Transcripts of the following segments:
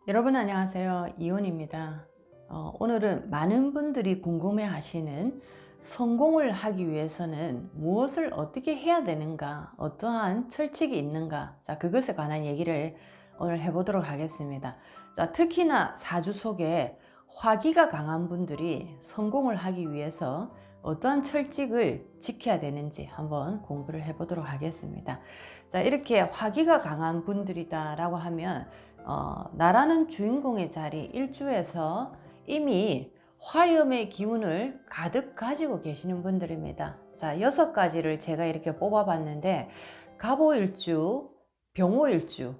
여러분 안녕하세요. 이온입니다. 오늘은 많은 분들이 궁금해 하시는 성공을 하기 위해서는 무엇을 어떻게 해야 되는가, 어떠한 철칙이 있는가, 자, 그것에 관한 얘기를 오늘 해보도록 하겠습니다. 자, 특히나 사주 속에 화기가 강한 분들이 성공을 하기 위해서 어떠한 철칙을 지켜야 되는지 한번 공부를 해보도록 하겠습니다. 자, 이렇게 화기가 강한 분들이다라고 하면 나라는 주인공의 자리 일주에서 이미 화염의 기운을 가득 가지고 계시는 분들입니다. 자, 6가지를 제가 이렇게 뽑아봤는데 갑오일주, 병오일주,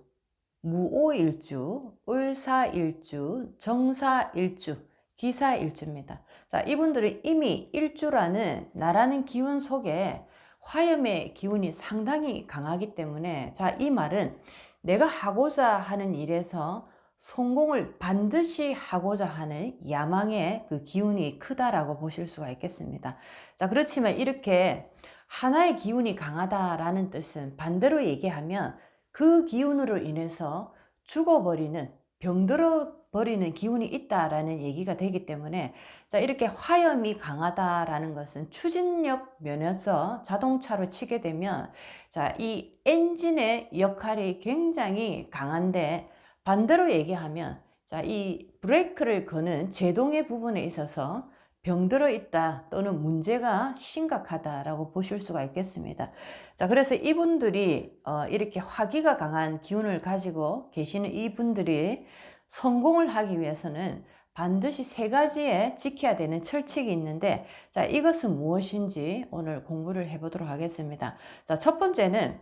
무오일주, 을사일주, 정사일주, 기사일주입니다. 자, 이분들은 이미 일주라는 나라는 기운 속에 화염의 기운이 상당히 강하기 때문에, 자, 이 말은 내가 하고자 하는 일에서 성공을 반드시 하고자 하는 야망의 그 기운이 크다라고 보실 수가 있겠습니다. 자, 그렇지만 이렇게 하나의 기운이 강하다라는 뜻은 반대로 얘기하면 그 기운으로 인해서 죽어버리는, 병들어버리는 기운이 있다라는 얘기가 되기 때문에, 자, 이렇게 화염이 강하다라는 것은 추진력 면에서 자동차로 치게 되면, 자, 이 엔진의 역할이 굉장히 강한데, 반대로 얘기하면, 자, 이 브레이크를 거는 제동의 부분에 있어서 병들어 있다 또는 문제가 심각하다라고 보실 수가 있겠습니다. 자, 그래서 이분들이 이렇게 화기가 강한 기운을 가지고 계시는 이분들이 성공을 하기 위해서는 반드시 3가지의 지켜야 되는 철칙이 있는데, 자, 이것은 무엇인지 오늘 공부를 해보도록 하겠습니다. 자, 첫 번째는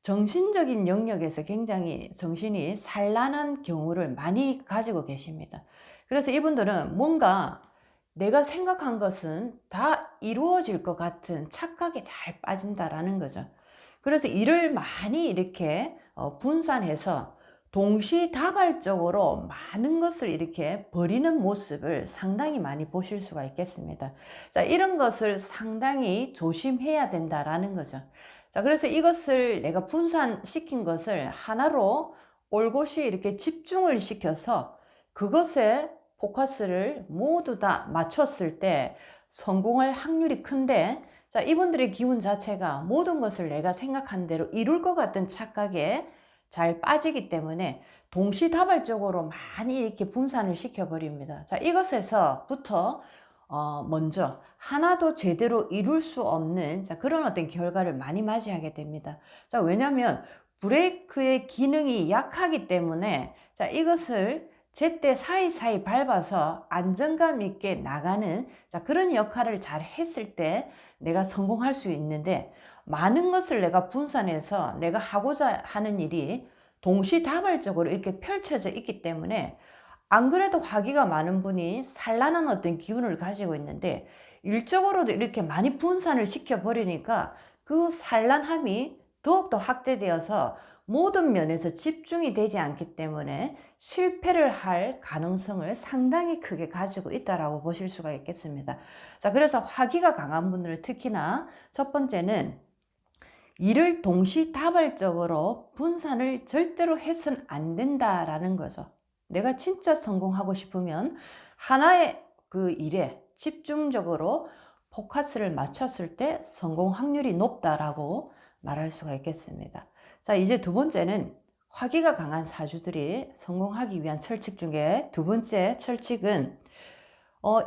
정신적인 영역에서 굉장히 정신이 산란한 경우를 많이 가지고 계십니다. 그래서 이분들은 뭔가 내가 생각한 것은 다 이루어질 것 같은 착각에 잘 빠진다라는 거죠. 그래서 일을 많이 이렇게 분산해서 동시다발적으로 많은 것을 이렇게 버리는 모습을 상당히 많이 보실 수가 있겠습니다. 자, 이런 것을 상당히 조심해야 된다라는 거죠. 자, 그래서 이것을 내가 분산시킨 것을 하나로 올곧이 이렇게 집중을 시켜서 그것에 포커스를 모두 다 맞췄을 때 성공할 확률이 큰데, 자, 이분들의 기운 자체가 모든 것을 내가 생각한 대로 이룰 것 같은 착각에 잘 빠지기 때문에 동시다발적으로 많이 이렇게 분산을 시켜버립니다. 자, 이것에서부터 먼저 하나도 제대로 이룰 수 없는, 자, 그런 어떤 결과를 많이 맞이하게 됩니다. 자, 왜냐하면 브레이크의 기능이 약하기 때문에, 자, 이것을 제때 사이사이 밟아서 안정감 있게 나가는, 자, 그런 역할을 잘 했을 때 내가 성공할 수 있는데, 많은 것을 내가 분산해서 내가 하고자 하는 일이 동시다발적으로 이렇게 펼쳐져 있기 때문에, 안 그래도 화기가 많은 분이 산란한 어떤 기운을 가지고 있는데 일적으로도 이렇게 많이 분산을 시켜버리니까 그 산란함이 더욱더 확대되어서 모든 면에서 집중이 되지 않기 때문에 실패를 할 가능성을 상당히 크게 가지고 있다라고 보실 수가 있겠습니다. 자, 그래서 화기가 강한 분들은 특히나 첫 번째는 일을 동시다발적으로 분산을 절대로 해서는 안 된다라는 거죠. 내가 진짜 성공하고 싶으면 하나의 그 일에 집중적으로 포커스를 맞췄을 때 성공 확률이 높다라고 말할 수가 있겠습니다. 자, 이제 두 번째는 화기가 강한 사주들이 성공하기 위한 철칙 중에 두 번째 철칙은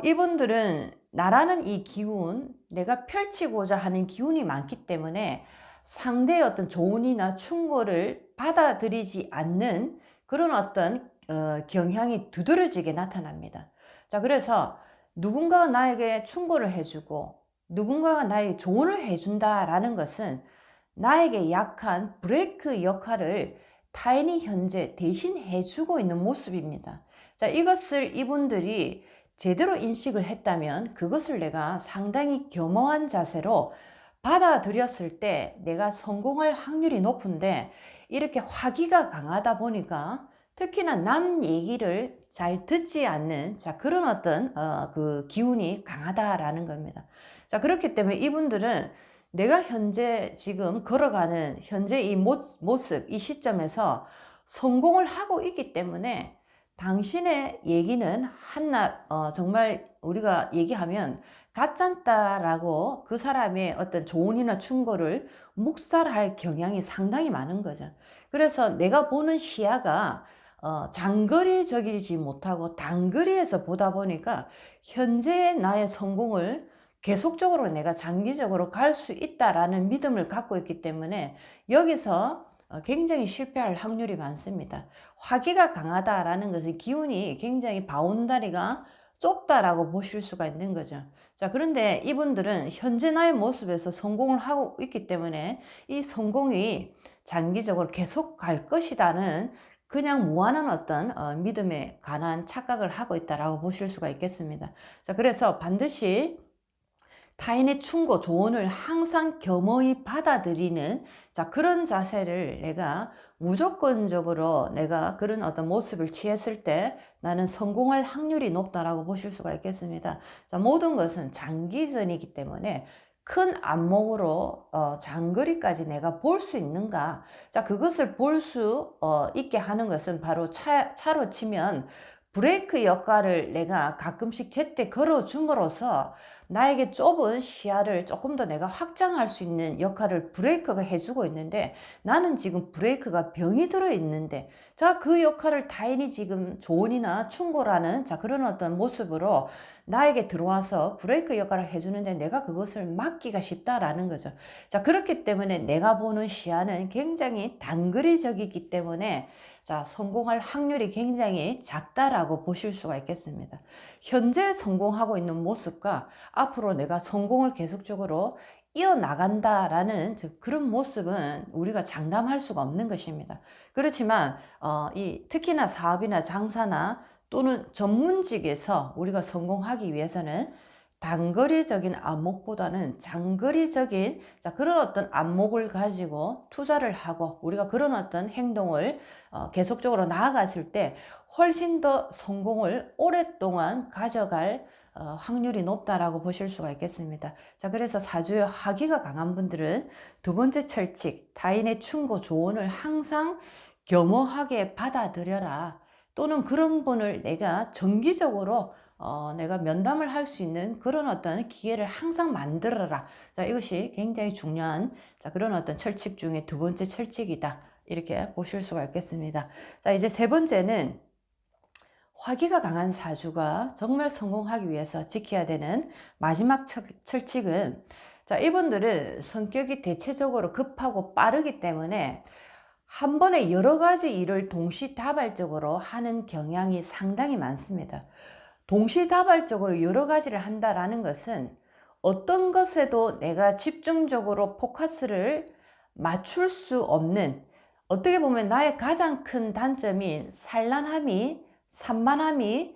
이분들은 나라는 이 기운, 내가 펼치고자 하는 기운이 많기 때문에 상대의 어떤 조언이나 충고를 받아들이지 않는 그런 어떤 경향이 두드러지게 나타납니다. 자, 그래서 누군가가 나에게 충고를 해주고 누군가가 나에게 조언을 해준다라는 것은 나에게 약한 브레이크 역할을 타인이 현재 대신 해주고 있는 모습입니다. 자, 이것을 이분들이 제대로 인식을 했다면 그것을 내가 상당히 겸허한 자세로 받아들였을 때 내가 성공할 확률이 높은데, 이렇게 화기가 강하다 보니까 특히나 남 얘기를 잘 듣지 않는, 자, 그런 어떤 그 기운이 강하다라는 겁니다. 자, 그렇기 때문에 이분들은 내가 현재 지금 걸어가는 현재 이 모습, 이 시점에서 성공을 하고 있기 때문에 당신의 얘기는 한낱 정말 우리가 얘기하면 가짠다라고 그 사람의 어떤 조언이나 충고를 묵살할 경향이 상당히 많은 거죠. 그래서 내가 보는 시야가 장거리적이지 못하고 단거리에서 보다 보니까 현재의 나의 성공을 계속적으로 내가 장기적으로 갈 수 있다라는 믿음을 갖고 있기 때문에 여기서 굉장히 실패할 확률이 많습니다. 화기가 강하다라는 것은 기운이 굉장히 바운다리가 좁다라고 보실 수가 있는 거죠. 자, 그런데 이분들은 현재 나의 모습에서 성공을 하고 있기 때문에 이 성공이 장기적으로 계속 갈 것이라는 그냥 무한한 어떤 믿음에 관한 착각을 하고 있다라고 보실 수가 있겠습니다. 자, 그래서 반드시 타인의 충고, 조언을 항상 겸허히 받아들이는 그런 자세를 내가 무조건적으로 내가 그런 어떤 모습을 취했을 때 나는 성공할 확률이 높다라고 보실 수가 있겠습니다. 자, 모든 것은 장기전이기 때문에 큰 안목으로 장거리까지 내가 볼 수 있는가? 자, 그것을 볼 수 있게 하는 것은 바로 차로 치면 브레이크 역할을 내가 가끔씩 제때 걸어줌으로써 나에게 좁은 시야를 조금 더 내가 확장할 수 있는 역할을 브레이크가 해주고 있는데, 나는 지금 브레이크가 병이 들어 있는데, 자, 그 역할을 타인이 지금 조언이나 충고라는 그런 어떤 모습으로 나에게 들어와서 브레이크 역할을 해주는데 내가 그것을 막기가 쉽다라는 거죠. 자, 그렇기 때문에 내가 보는 시야는 굉장히 단거리적이기 때문에 성공할 확률이 굉장히 작다라고 보실 수가 있겠습니다. 현재 성공하고 있는 모습과 앞으로 내가 성공을 계속적으로 이어나간다라는 그런 모습은 우리가 장담할 수가 없는 것입니다. 그렇지만 특히나 사업이나 장사나 또는 전문직에서 우리가 성공하기 위해서는 단거리적인 안목보다는 장거리적인 그런 어떤 안목을 가지고 투자를 하고 우리가 그런 어떤 행동을 계속적으로 나아갔을 때 훨씬 더 성공을 오랫동안 가져갈 확률이 높다라고 보실 수가 있겠습니다. 자, 그래서 사주의 화기가 강한 분들은 두 번째 철칙, 타인의 충고 조언을 항상 겸허하게 받아들여라. 또는 그런 분을 내가 정기적으로 내가 면담을 할 수 있는 그런 어떤 기회를 항상 만들어라. 자, 이것이 굉장히 중요한 그런 어떤 철칙 중에 두 번째 철칙이다. 이렇게 보실 수가 있겠습니다. 자, 이제 세 번째는 화기가 강한 사주가 정말 성공하기 위해서 지켜야 되는 마지막 철칙은, 자, 이분들은 성격이 대체적으로 급하고 빠르기 때문에 한 번에 여러 가지 일을 동시다발적으로 하는 경향이 상당히 많습니다. 동시다발적으로 여러 가지를 한다라는 것은 어떤 것에도 내가 집중적으로 포커스를 맞출 수 없는, 어떻게 보면 나의 가장 큰 단점인 산만함이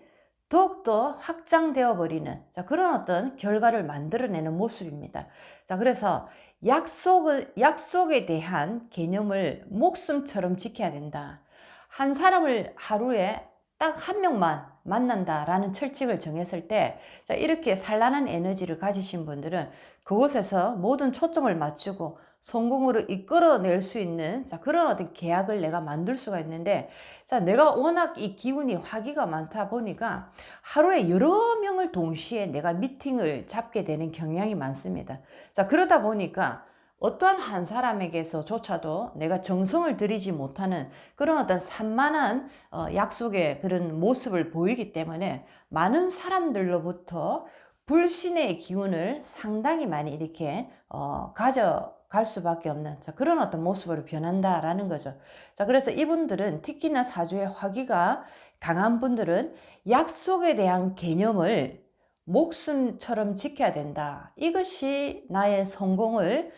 더욱더 확장되어 버리는 그런 어떤 결과를 만들어내는 모습입니다. 자, 그래서 약속에 대한 개념을 목숨처럼 지켜야 된다. 한 사람을 하루에 딱 한 명만 만난다라는 철칙을 정했을 때, 이렇게 산란한 에너지를 가지신 분들은 그곳에서 모든 초점을 맞추고 성공으로 이끌어낼 수 있는 그런 어떤 계약을 내가 만들 수가 있는데, 내가 워낙 이 기운이 화기가 많다 보니까 하루에 여러 명을 동시에 내가 미팅을 잡게 되는 경향이 많습니다. 그러다 보니까 어떠한 한 사람에게서조차도 내가 정성을 들이지 못하는 그런 어떤 산만한 약속의 그런 모습을 보이기 때문에 많은 사람들로부터 불신의 기운을 상당히 많이 이렇게 가져갈 수밖에 없는 그런 어떤 모습으로 변한다라는 거죠. 자, 그래서 이분들은 특히나 사주의 화기가 강한 분들은 약속에 대한 개념을 목숨처럼 지켜야 된다. 이것이 나의 성공을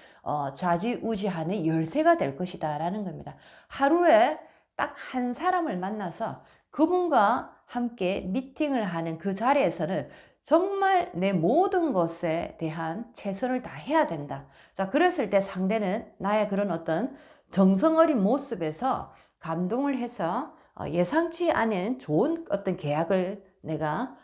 좌지우지하는 열쇠가 될 것이다 라는 겁니다. 하루에 딱 한 사람을 만나서 그분과 함께 미팅을 하는 그 자리에서는 정말 내 모든 것에 대한 최선을 다해야 된다. 자, 그랬을 때 상대는 나의 그런 어떤 정성 어린 모습에서 감동을 해서 예상치 않은 좋은 어떤 계약을 내가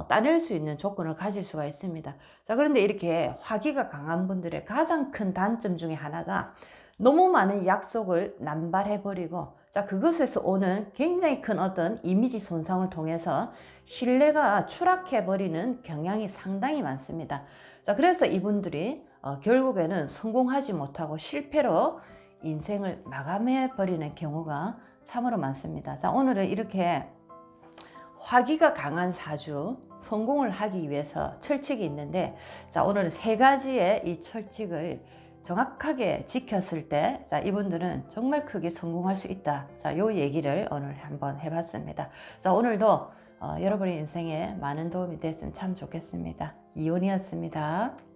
따낼 수 있는 조건을 가질 수가 있습니다. 자, 그런데 이렇게 화기가 강한 분들의 가장 큰 단점 중에 하나가 너무 많은 약속을 남발해버리고 자, 그것에서 오는 굉장히 큰 어떤 이미지 손상을 통해서 신뢰가 추락해 버리는 경향이 상당히 많습니다. 자, 그래서 이분들이 결국에는 성공하지 못하고 실패로 인생을 마감해 버리는 경우가 참으로 많습니다. 자, 오늘은 이렇게 화기가 강한 사주 성공을 하기 위해서 철칙이 있는데, 자, 오늘은 세 가지의 이 철칙을 정확하게 지켰을 때, 자, 이분들은 정말 크게 성공할 수 있다. 자, 요 얘기를 오늘 한번 해봤습니다. 자, 오늘도 여러분의 인생에 많은 도움이 됐으면 참 좋겠습니다. 이온이었습니다.